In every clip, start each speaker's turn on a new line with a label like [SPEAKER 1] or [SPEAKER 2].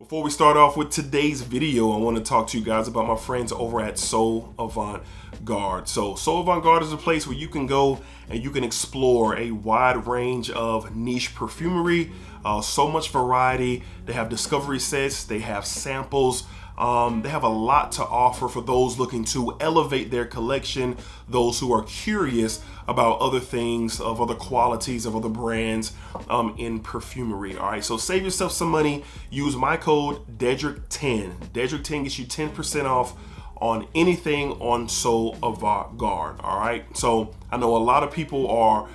[SPEAKER 1] Before we start off with today's video, I want to talk to you guys about my friends over at Avant Garde. So Avant Garde is a place where you can go and you can explore a wide range of niche perfumery, so much variety. They have discovery sets, they have samples, they have a lot to offer for those looking to elevate their collection, those who are curious about other things, of other qualities, of other brands in perfumery. All right, so save yourself some money. Use my code DEDRICK10. DEDRICK10 gets you 10% off on anything on Avant Garde. All right, so I know a lot of people are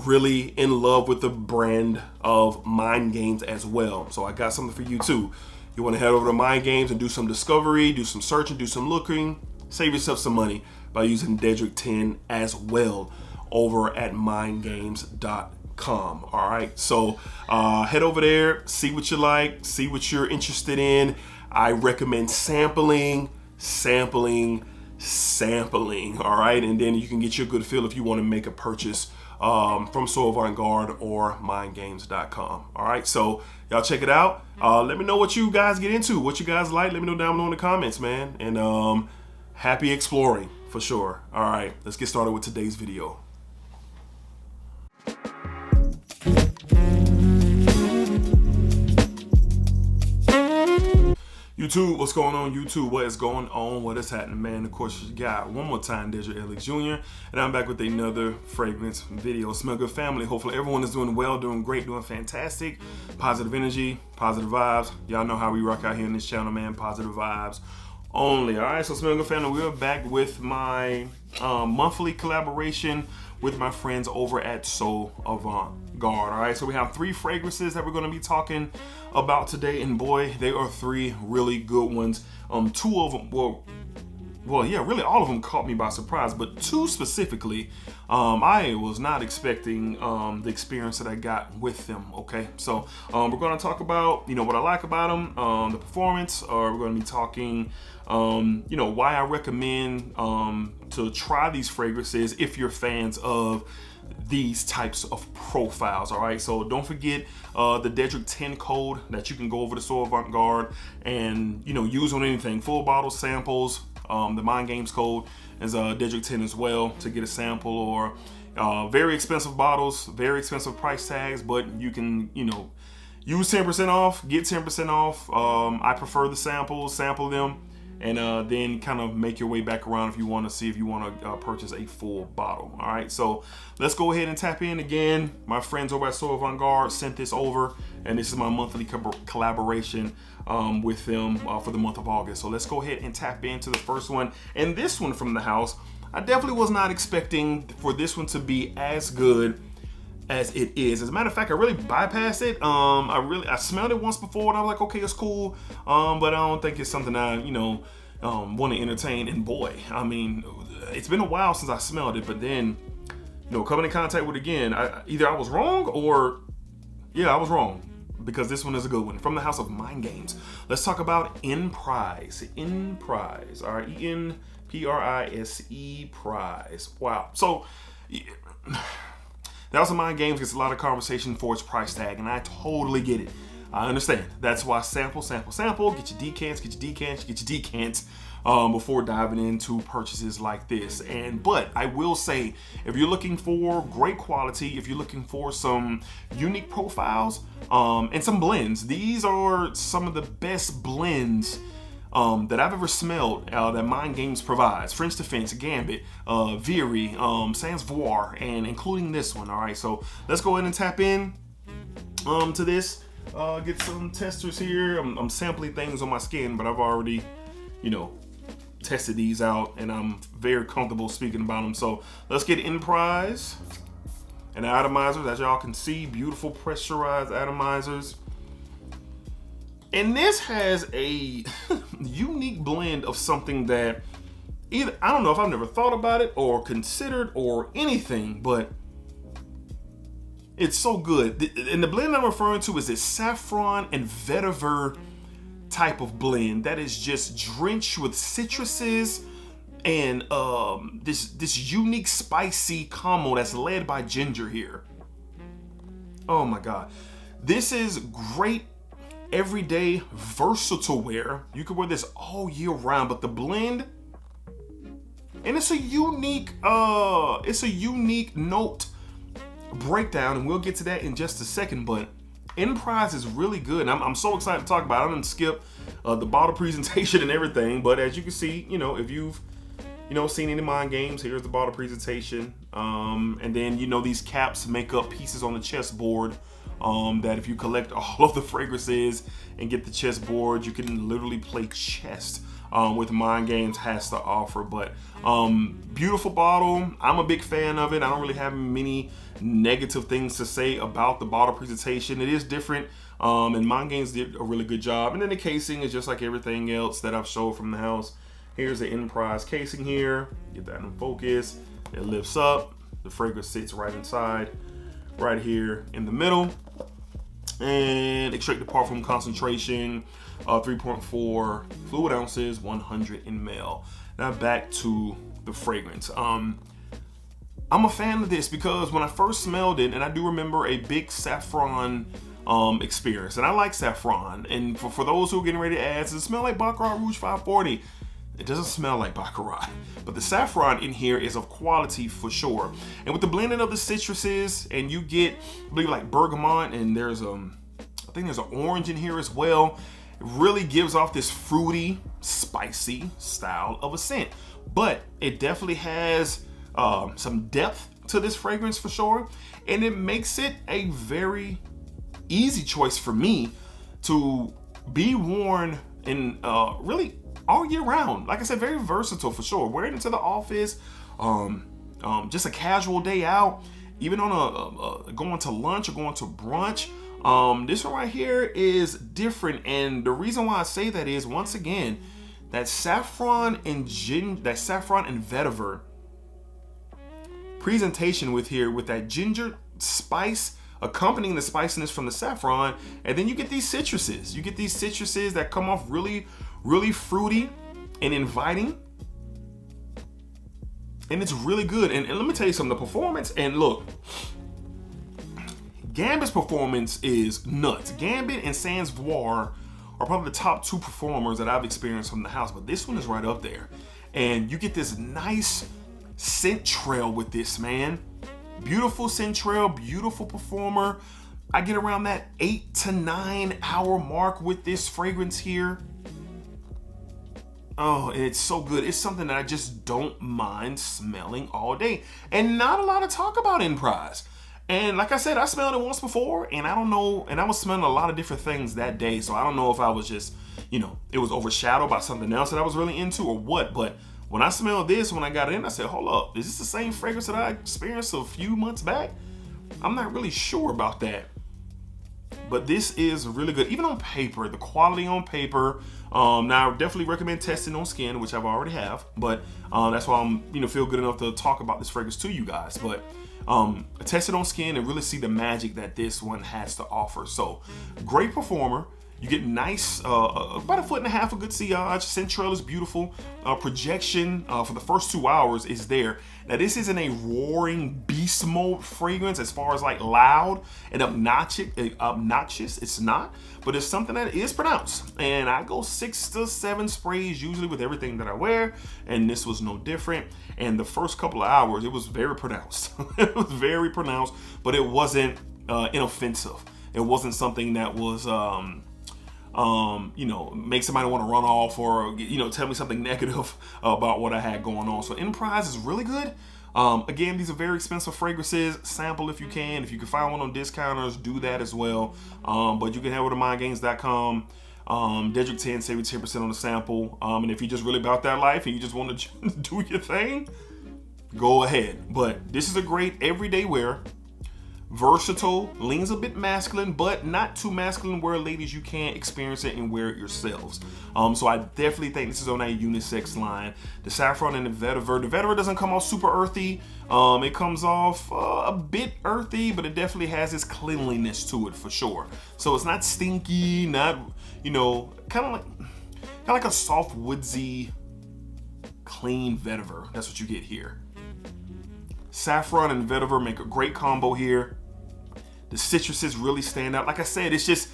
[SPEAKER 1] really in love with the brand of Mind Games as well. So I got something for you too. You want to head over to Mind Games and do some discovery, do some searching, do some looking, save yourself some money by using Dedrick10 as well over at mindgames.com. All right, so head over there, see what you like, see what you're interested in. I recommend sampling. All right, and then you can get you a good feel if you want to make a purchase from Avant Garde or mindgames.com. All right, so y'all check it out. Let me know what you guys get into, what you guys like. Let me know down below in the comments, man. And happy exploring for sure. All right, let's get started with today's video. YouTube, what's going on YouTube? What is going on? What is happening, man? Of course, you got one more time DEDRICKHJR, and I'm back with another fragrance video. Smell good, family. Hopefully everyone is doing well, doing great, doing fantastic. Positive energy, positive vibes. Y'all know how we rock out here in this channel, man. Positive vibes only. All right, so Smell good, family, we're back with my monthly collaboration with my friends over at Avant Garde. All right, so we have 3 fragrances that we're going to be talking about today, and boy, they are 3 really good ones. 2 of them, well, yeah, really all of them caught me by surprise, but 2 specifically, I was not expecting the experience that I got with them. Okay, so we're going to talk about, what I like about them, the performance, or we're going to be talking why I recommend to try these fragrances if you're fans of these types of profiles. All right, so don't forget the Dedrick10 code that you can go over to Avant Garde and use on anything, full bottle samples. The Mind Games code is Dedrick10 as well to get a sample, or very expensive bottles, very expensive price tags, but you can use 10% off, get 10% off. I prefer the samples, sample them, and then kind of make your way back around if you want to see if you want to purchase a full bottle. All right, so let's go ahead and tap in again. My friends over at Avant Garde sent this over, and this is my monthly collaboration with them for the month of August. So let's go ahead and tap into the first one, and this one from the house. I definitely was not expecting for this one to be as good as it is. As a matter of fact, I really bypassed it. I smelled it once before and I was like, okay, it's cool, but I don't think it's something I want to entertain. And boy, I mean, it's been a while since I smelled it, but then coming in contact with it again, either I was wrong or I was wrong, because this one is a good one from the house of Mind Games. Let's talk about En Prise. En Prise, all right, ENPRISE Prise. Wow. So that was a Mind Games, gets a lot of conversation for its price tag, and I totally get it. I understand. That's why sample, get your decants, before diving into purchases like this. But I will say, if you're looking for great quality, if you're looking for some unique profiles, and some blends, these are some of the best blends that I've ever smelled that Mind Games provides. French Defense, Gambit, Veery, Sans Voir, and including this one. All right, so let's go ahead and tap in to this. Get some testers here. I'm sampling things on my skin, but I've already, tested these out, and I'm very comfortable speaking about them. So let's get En Prise and atomizers. As y'all can see, beautiful pressurized atomizers. And this has a unique blend of something that either, I don't know if I've never thought about it or considered or anything, but it's so good. And the blend I'm referring to is this saffron and vetiver type of blend that is just drenched with citruses and this unique spicy combo that's led by ginger here. Oh my God. This is great everyday versatile wear. You can wear this all year round, but the blend, and it's a unique note breakdown, and we'll get to that in just a second, but En Prise is really good. And I'm so excited to talk about it. I'm gonna skip the bottle presentation and everything, but as you can see, you know, if you've seen any of my games, here's the bottle presentation. And then, you know, these caps make up pieces on the chessboard that if you collect all of the fragrances and get the chessboard, you can literally play chess with Mind Games has to offer. But beautiful bottle. I'm a big fan of it. I don't really have many negative things to say about the bottle presentation. It is different, and Mind Games did a really good job. And then the casing is just like everything else that I've showed from the house. Here's the En Prise casing here. Get that in focus. It lifts up. The fragrance sits right inside, right here in the middle. And extracted parfum concentration, 3.4 fluid ounces, 100 ml. Now back to the fragrance. I'm a fan of this because when I first smelled it, and I do remember a big saffron experience, and I like saffron. And for those who are getting ready to ask, does it smell like Baccarat Rouge 540? It doesn't smell like Baccarat, but the saffron in here is of quality for sure. And with the blending of the citruses, and you get, I believe, like bergamot, and there's I think there's an orange in here as well. It really gives off this fruity, spicy style of a scent, but it definitely has some depth to this fragrance for sure, and it makes it a very easy choice for me to be worn in really all year round. Like I said, very versatile for sure. Wear it into the office, just a casual day out, even on a going to lunch or going to brunch. This one right here is different, and the reason why I say that is, once again, that saffron and vetiver presentation with that ginger spice accompanying the spiciness from the saffron, and then you get these citruses. You get these citruses that come off really, really fruity and inviting, and it's really good. And let me tell you something, the performance, and look, Gambit's performance is nuts. Gambit and Sans Voir are probably the top two performers that I've experienced from the house, but this one is right up there. And you get this nice scent trail with this, man. Beautiful scent trail, beautiful performer. I get around that 8 to 9 hour mark with this fragrance here. Oh, it's so good. It's something that I just don't mind smelling all day. And not a lot of talk about En Prise. And like I said, I smelled it once before, and I don't know, and I was smelling a lot of different things that day, so I don't know if I was just, you know, it was overshadowed by something else that I was really into or what, but when I smelled this, when I got it in, I said, hold up, is this the same fragrance that I experienced a few months back? I'm not really sure about that. But this is really good, even on paper, the quality on paper. Now, I definitely recommend testing on skin, which I've already have, but that's why I'm, feel good enough to talk about this fragrance to you guys. But test it on skin and really see the magic that this one has to offer. So, great performer. You get nice, about 1.5 foot of good sillage. Scent trail is beautiful. Projection for the first 2 hours is there. Now, this isn't a roaring beast mode fragrance as far as like loud and obnoxious. It's not, but it's something that is pronounced. And I go 6 to 7 sprays usually with everything that I wear, and this was no different. And the first couple of hours, it was very pronounced. It was very pronounced, but it wasn't inoffensive. It wasn't something that was make somebody want to run off or, tell me something negative about what I had going on. So En Prise is really good. Again, these are very expensive fragrances. Sample if you can. If you can find one on discounters, do that as well. But you can head over to mindgames.com. Dedrick 10, save you 10% on the sample. And if you're just really about that life and you just want to do your thing, go ahead. But this is a great everyday wear. Versatile, leans a bit masculine, but not too masculine where, ladies, you can experience it and wear it yourselves. So I definitely think this is on that unisex line. The saffron and the vetiver doesn't come off super earthy. It comes off a bit earthy, but it definitely has its cleanliness to it for sure. So it's not stinky, not, kind of like a soft woodsy, clean vetiver. That's what you get here. Saffron and vetiver make a great combo here. The citruses really stand out. Like I said, it's just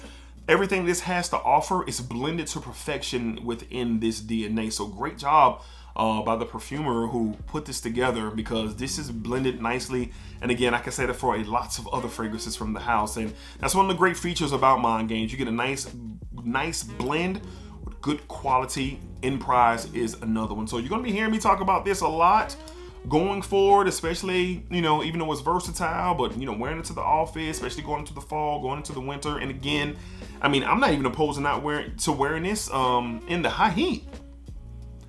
[SPEAKER 1] everything this has to offer is blended to perfection within this DNA. So great job by the perfumer who put this together, because this is blended nicely. And again, I can say that for lots of other fragrances from the house. And that's one of the great features about Mind Games. You get a nice blend with good quality. En Prise is another one. So you're gonna be hearing me talk about this a lot going forward, especially, you know, even though it's versatile, but, you know, wearing it to the office, especially going into the fall, going into the winter. And again, I mean, I'm not even opposed to not wearing this in the high heat,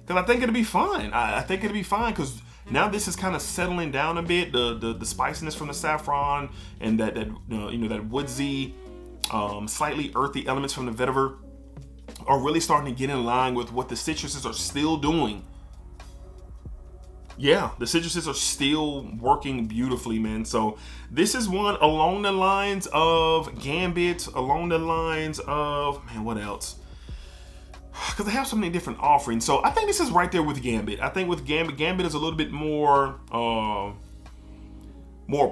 [SPEAKER 1] because I think it'll be fine. I think it'll be fine, because now this is kind of settling down a bit. The spiciness from the saffron and that that woodsy, slightly earthy elements from the vetiver are really starting to get in line with what the citruses are still doing. Yeah, the citruses are still working beautifully, man. So this is one along the lines of Gambit, along the lines of, man, what else? Because they have so many different offerings. So I think this is right there with Gambit. I think with Gambit is a little bit more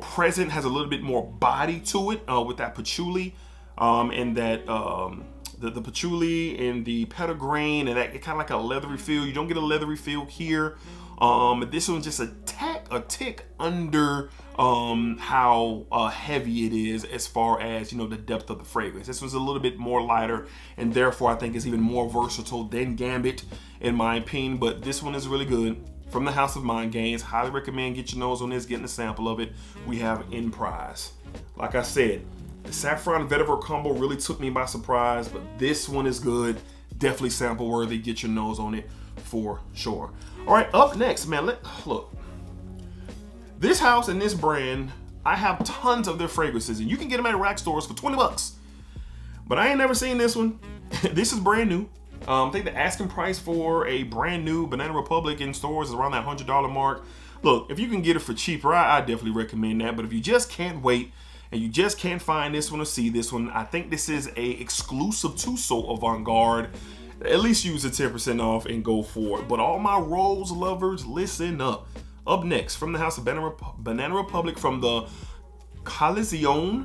[SPEAKER 1] present, has a little bit more body to it with that patchouli and that the patchouli and the petitgrain, and that kind of like a leathery feel. You don't get a leathery feel here. This one's just a tick under how heavy it is as far as, you know, the depth of the fragrance. This one's a little bit more lighter, and therefore I think it's even more versatile than Gambit in my opinion. But this one is really good from the house of Mind Games. Highly recommend get your nose on this, getting a sample of it. We have En Prise. Like I said, the saffron vetiver combo really took me by surprise, but this one is good. Definitely sample worthy. Get your nose on it for sure. All right, up next, man, look. This house and this brand, I have tons of their fragrances, and you can get them at rack stores for 20 bucks. But I ain't never seen this one. This is brand new. I think the asking price for a brand new Banana Republic in stores is around that $100 mark. Look, if you can get it for cheaper, I definitely recommend that. But if you just can't wait and you just can't find this one or see this one, I think this is a exclusive to So Avant-Garde. At least use the 10% off and go for it. But all my rose lovers, listen up. Up next, from the house of Banana Republic, from the Coliseon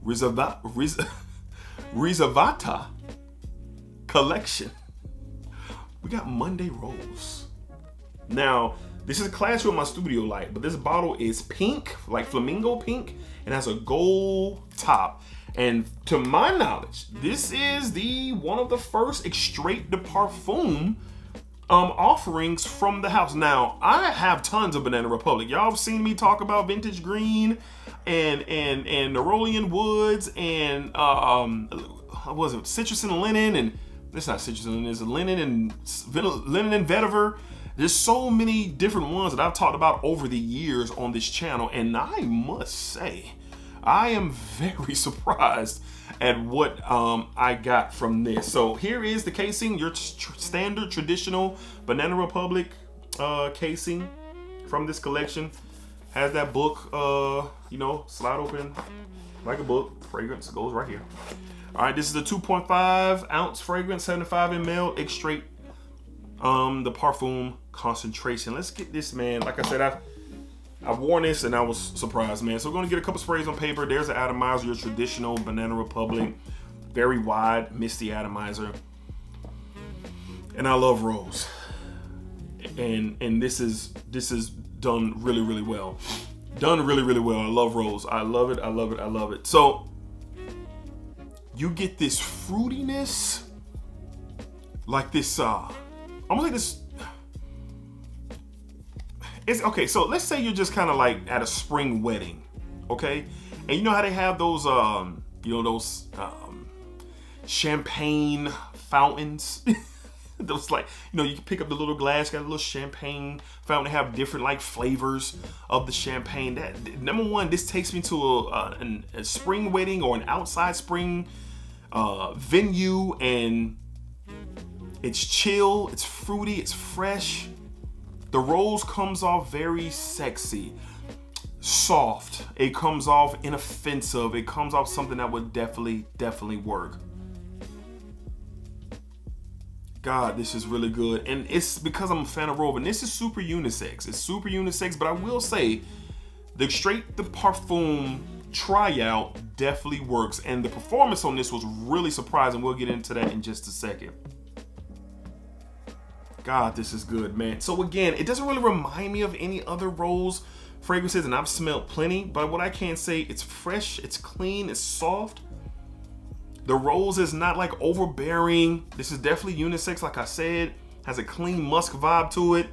[SPEAKER 1] Riservata collection, we got Monday Rose. Now, this is a class with my studio light, but this bottle is pink, like flamingo pink, and has a gold top. And to my knowledge, this is one of the first extrait de parfum offerings from the house. Now, I have tons of Banana Republic. Y'all have seen me talk about Vintage Green and Nerolian Woods and what was it, Citrus and Linen, and it's not Citrus and Linen, it's Linen and Vetiver. There's so many different ones that I've talked about over the years on this channel, and I must say, I am very surprised at what I got from this. So here is the casing, your standard traditional Banana Republic casing from this collection. Has that book, you know, slide open like a book. Fragrance goes right here. All right, this is a 2.5 ounce fragrance, 75 ml extrait the parfum concentration. Let's get this, man. Like I said, I've worn this and I was surprised, man. So we're gonna get a couple sprays on paper. There's an atomizer, your traditional Banana Republic, very wide, misty atomizer. And I love rose. And this is done really, really well. Done really, really well. I love rose. I love it. I love it. I love it. So you get this fruitiness, like this. Almost like this. It's okay. So let's say you're just kind of like at a spring wedding, okay? And you know how they have those, you know, those champagne fountains. Those, like, you know, you can pick up the little glass, got a little champagne fountain. They have different like flavors of the champagne. That, number one, this takes me to a spring wedding or an outside spring venue, and it's chill, it's fruity, it's fresh. The rose comes off very sexy, soft. It comes off inoffensive. It comes off something that would definitely work. God, this is really good. And it's because I'm a fan of rose, and this is super unisex. It's super unisex, but I will say the Straight the Parfum tryout definitely works. And the performance on this was really surprising. We'll get into that in just a second. God, this is good, man. So again, it doesn't really remind me of any other rose fragrances, and I've smelled plenty, but what I can say, it's fresh, it's clean, it's soft. The rose is not like overbearing. This is definitely unisex, like I said. Has a clean musk vibe to it.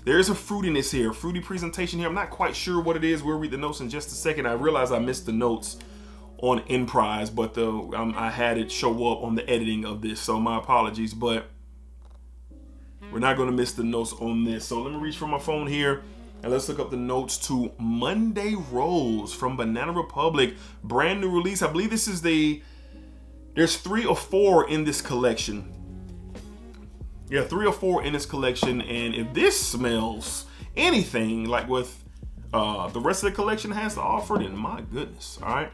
[SPEAKER 1] There is a fruitiness here, fruity presentation here. I'm not quite sure what it is. We'll read the notes in just a second. I realize I missed the notes on En Prise, but I had it show up on the editing of this, so my apologies, but we're not gonna miss the notes on this. So let me reach for my phone here and let's look up the notes to Monday Rose from Banana Republic. Brand new release. I believe this is there's 3 or 4 in this collection. Yeah, 3 or 4 in this collection. And if this smells anything like what the rest of the collection has to offer, then my goodness, all right?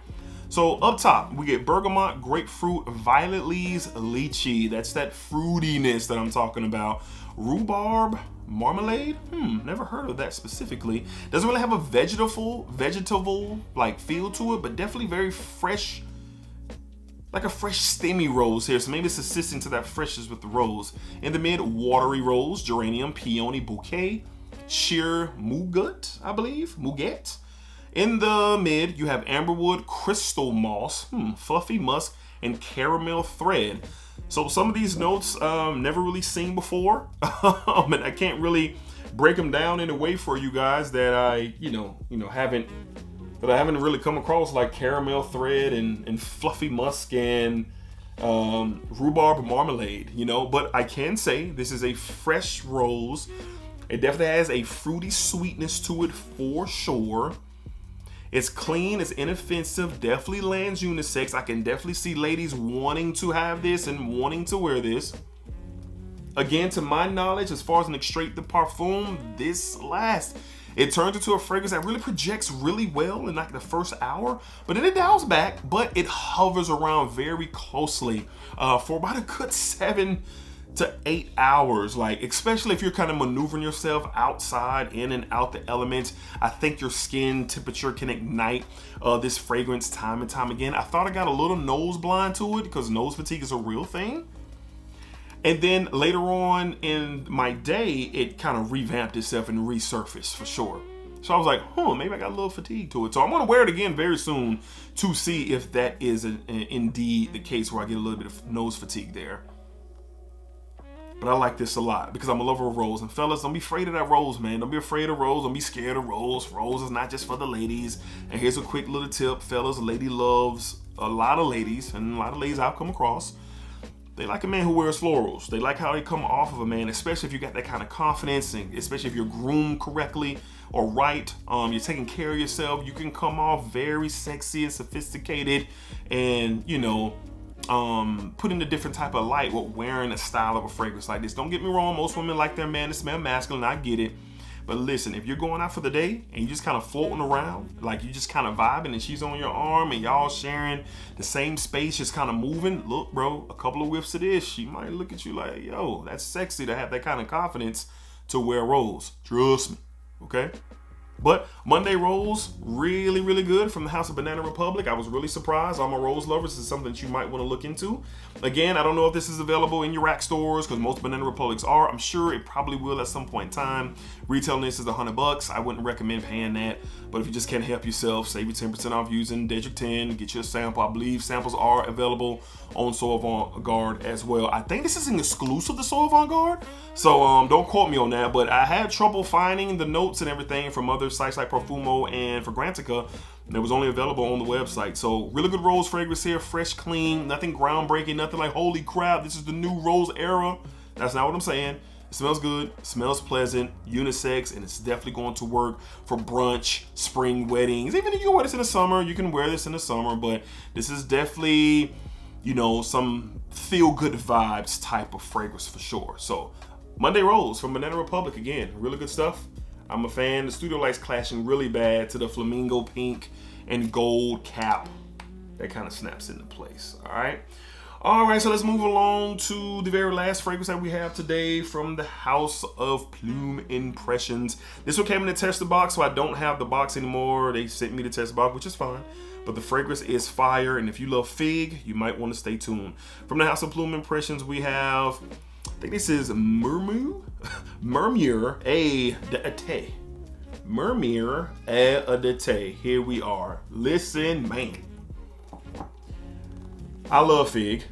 [SPEAKER 1] So up top, we get bergamot, grapefruit, violet leaves, lychee. That's that fruitiness that I'm talking about. Rhubarb, marmalade? Never heard of that specifically. Doesn't really have a vegetable like feel to it, but definitely very fresh, like a fresh steamy rose here. So maybe it's assisting to that freshness with the rose. In the mid, watery rose, geranium, peony, bouquet, sheer muguet, I believe, muguet. In the mid, you have amberwood, crystal moss, fluffy musk, and caramel thread. So some of these notes never really seen before, and I can't really break them down in a way for you guys that I haven't really come across, like caramel thread and fluffy musk and rhubarb marmalade. But I can say this is a fresh rose. It definitely has a fruity sweetness to it for sure. It's clean, it's inoffensive, definitely lands unisex. I can definitely see ladies wanting to have this and wanting to wear this. Again, to my knowledge, as far as an extrait de parfum, this lasts. It turns into a fragrance that really projects really well in like the first hour, but then it dials back, but it hovers around very closely for about a good 7 to 8 hours, like especially if you're kind of maneuvering yourself outside, in and out the elements. I think your skin temperature can ignite this fragrance time and time again. I thought I got a little nose blind to it because nose fatigue is a real thing. And then later on in my day, it kind of revamped itself and resurfaced for sure. So I was like, maybe I got a little fatigue to it. So I'm gonna wear it again very soon to see if that is indeed the case where I get a little bit of nose fatigue there. But I like this a lot because I'm a lover of rose. And fellas, don't be afraid of that rose, man. Don't be afraid of rose. Don't be scared of rose. Rose is not just for the ladies. And here's a quick little tip, fellas. A lady loves a lot of ladies, and a lot of ladies I've come across. They like a man who wears florals. They like how they come off of a man, especially if you got that kind of confidence, and especially if you're groomed correctly or right. You're taking care of yourself. You can come off very sexy and sophisticated, and put in a different type of light with wearing a style of a fragrance like this. Don't get me wrong, most women like their man to smell masculine. I get it. But listen, if you're going out for the day and you're just kind of floating around, like you just kind of vibing and she's on your arm and y'all sharing the same space, just kind of moving, look, bro, a couple of whiffs of this, she might look at you like, yo, that's sexy to have that kind of confidence to wear rose. Trust me, okay? But Monday Rose, really, really good from the House of Banana Republic. I was really surprised. All my rose lovers, this is something that you might want to look into. Again, I don't know if this is available in your rack stores because most Banana Republics are. I'm sure it probably will at some point in time. Retailing this is $100. I wouldn't recommend paying that. But if you just can't help yourself, save you 10% off using Dedrick 10. Get you a sample. I believe samples are available on So Avant Garde as well. I think this is an exclusive to So Avant Garde. So don't quote me on that. But I had trouble finding the notes and everything from other sites like Profumo and Fragrantica. It was only available on the website. So really good rose fragrance here, fresh, clean, nothing groundbreaking, nothing like holy crap, this is the new rose era. That's not what I'm saying. It smells good, it smells pleasant, unisex, and it's definitely going to work for brunch, spring weddings. Even if you wear this in the summer, you can wear this in the summer, but this is definitely, some feel-good vibes type of fragrance for sure. So Monday Rose from Banana Republic, again, really good stuff. I'm a fan. The studio lights clashing really bad to the flamingo pink and gold cap that kind of snaps into place. All right. All right, so let's move along to the very last fragrance that we have today from the house of Plume Impressions. This one came in the tester box, so I don't have the box anymore. They sent me the tester box, which is fine. But the fragrance is fire, and if you love fig, you might want to stay tuned. From the house of Plume Impressions, we have, I think this is Murmure A de Murmure A de. Here we are. Listen, man. I love fig.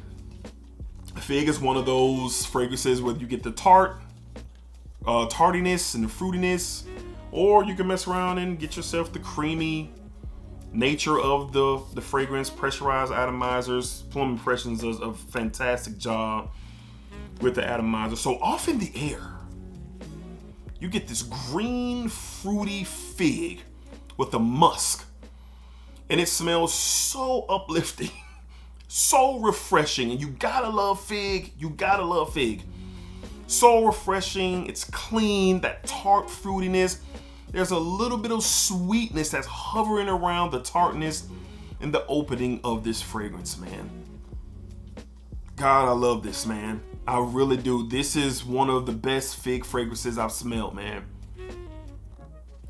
[SPEAKER 1] Fig is one of those fragrances where you get the tartiness and the fruitiness, or you can mess around and get yourself the creamy nature of the fragrance. Pressurized atomizers. Plume Impressions does a fantastic job with the atomizer. So off in the air, you get this green, fruity fig with the musk, and it smells so uplifting. So refreshing, and you gotta love fig. You gotta love fig. So refreshing. It's clean. That tart fruitiness. There's a little bit of sweetness that's hovering around the tartness in the opening of this fragrance, man. God, I love this, man. I really do. This is one of the best fig fragrances I've smelled, man.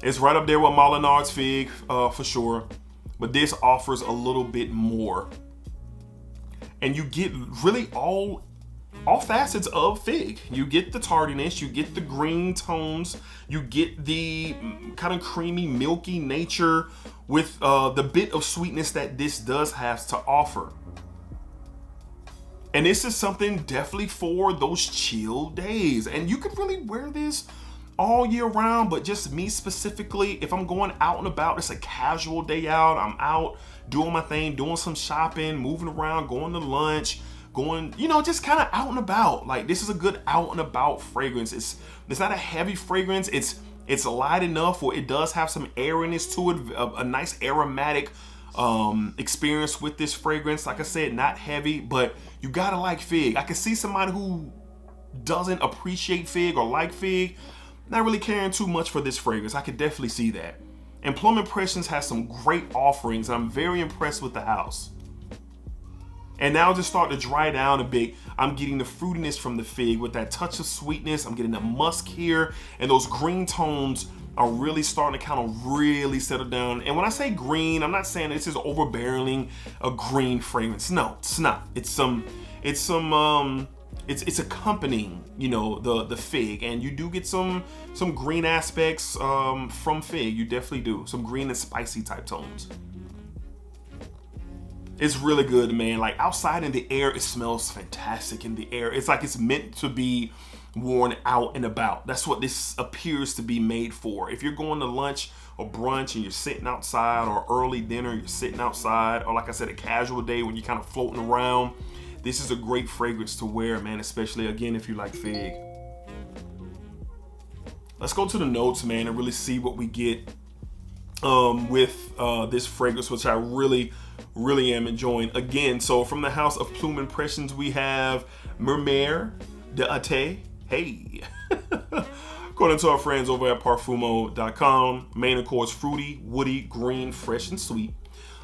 [SPEAKER 1] It's right up there with Molinard's fig, for sure, but this offers a little bit more. And you get really all facets of fig. You get the tardiness, you get the green tones, you get the kind of creamy, milky nature with the bit of sweetness that this does have to offer. And this is something definitely for those chill days. And you could really wear this all year round, but just me specifically, if I'm going out and about, it's a casual day out, I'm out doing my thing, doing some shopping, moving around, going to lunch, going, you know, just kind of out and about. Like, this is a good out and about fragrance. It's not a heavy fragrance. It's light enough where it does have some airiness to it, a nice aromatic experience with this fragrance. Like I said, not heavy, but you gotta like fig. I can see somebody who doesn't appreciate fig or like fig not really caring too much for this fragrance. I could definitely see that. And Plume Impressions has some great offerings. I'm very impressed with the house. And now just start to dry down a bit. I'm getting the fruitiness from the fig with that touch of sweetness. I'm getting the musk here, and those green tones are really starting to kind of really settle down. And when I say green, I'm not saying this is overbarreling a green fragrance. No, it's not. It's accompanying, you know, the fig, and you do get some green aspects from fig. You definitely do. Some green and spicy type tones. It's really good, man. Like, outside in the air, it smells fantastic in the air. It's like it's meant to be worn out and about. That's what this appears to be made for. If you're going to lunch or brunch and you're sitting outside, or early dinner, you're sitting outside, or like I said, a casual day when you're kind of floating around, this is a great fragrance to wear, man, especially, again, if you like fig. Let's go to the notes, man, and really see what we get with this fragrance, which I really am enjoying. Again, so from the house of Plume Impressions, we have Murmure A. Hey. According to our friends over at Parfumo.com, main accords fruity, woody, green, fresh, and sweet.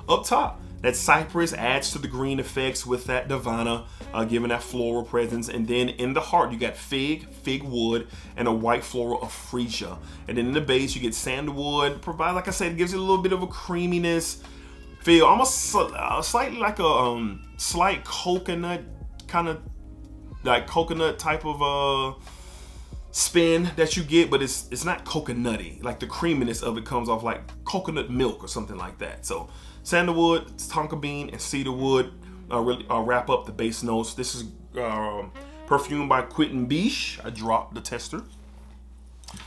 [SPEAKER 1] Up top, that cypress adds to the green effects with that Divana, giving that floral presence. And then in the heart, you got fig wood, and a white floral of freesia. And then in the base, you get sandalwood. Provide, like I said, it gives you a little bit of a creaminess feel, almost slightly like a slight coconut, kind of like coconut type of spin that you get, but it's not coconutty. Like, the creaminess of it comes off like coconut milk or something like that. So sandalwood, tonka bean, and cedarwood really wrap up the base notes. This is perfumed by Quentin Biche. I dropped the tester,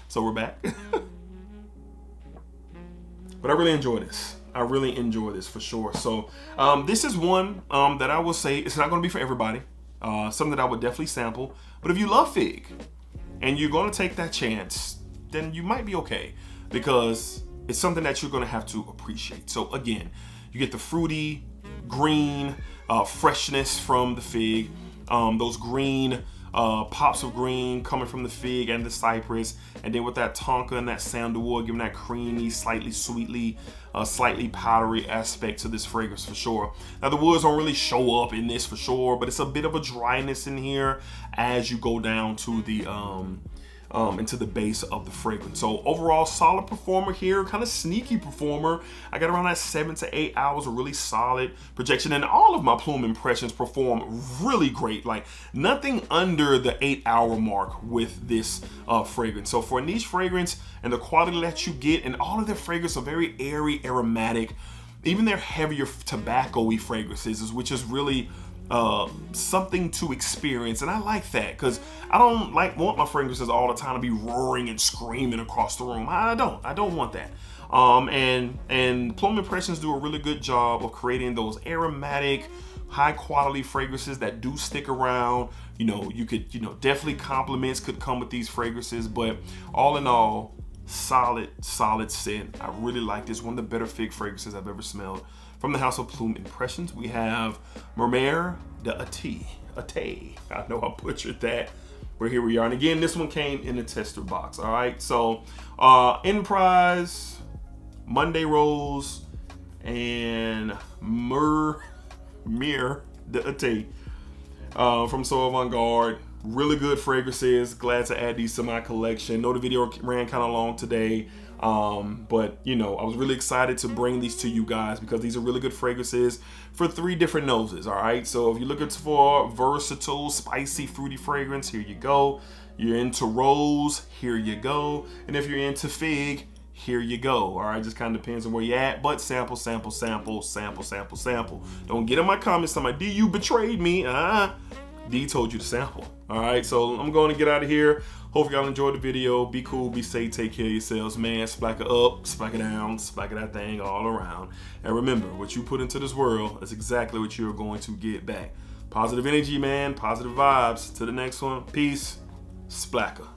[SPEAKER 1] so we're back. But I really enjoy this. I really enjoy this for sure. So this is one that I will say it's not going to be for everybody. Something that I would definitely sample. But if you love fig and you're going to take that chance, then you might be okay, because it's something that you're going to have to appreciate. So again, you get the fruity, green freshness from the fig, those green pops of green coming from the fig and the cypress, and then with that tonka and that sandalwood giving that creamy, slightly sweetly, slightly powdery aspect to this fragrance for sure. Now the woods don't really show up in this for sure, but it's a bit of a dryness in here as you go down to the into the base of the fragrance. So overall, solid performer here, kind of sneaky performer. I got around that 7 to 8 hours of really solid projection, and all of my Plume Impressions perform really great. Like nothing under the 8-hour mark with this fragrance. So for a niche fragrance and the quality that you get, and all of their fragrances are very airy, aromatic, even their heavier tobacco-y fragrances, which is really something to experience, and I like that because I don't want my fragrances all the time to be roaring and screaming across the room. I don't want that. And Plume Impressions do a really good job of creating those aromatic, high quality fragrances that do stick around. You know, you could, definitely compliments could come with these fragrances, but all in all, solid scent. I really like this. One of the better fig fragrances I've ever smelled. From the house of Plume Impressions, we have Mermer d'Ate. I know I butchered that, but here we are. And again, this one came in the tester box. All right, so Enprise, Monday Rose, and Mermer d'Ate from So Avant Garde. Really good fragrances. Glad to add these to my collection. Know the video ran kind of long today, but I was really excited to bring these to you guys because these are really good fragrances for 3 different noses. All right, so if you're looking for versatile, spicy, fruity fragrance, here you go. You're into rose, here you go. And if you're into fig, here you go. All right, just kind of depends on where you're at, but sample. Don't get in my comments talking about, D, you betrayed me. D told you to sample. All right, so I'm going to get out of here. Hope y'all enjoyed the video. Be cool, be safe, take care of yourselves, man. Splack it up, splack it down, splack it that thing all around. And remember, what you put into this world is exactly what you're going to get back. Positive energy, man, positive vibes. To the next one, peace, splacker.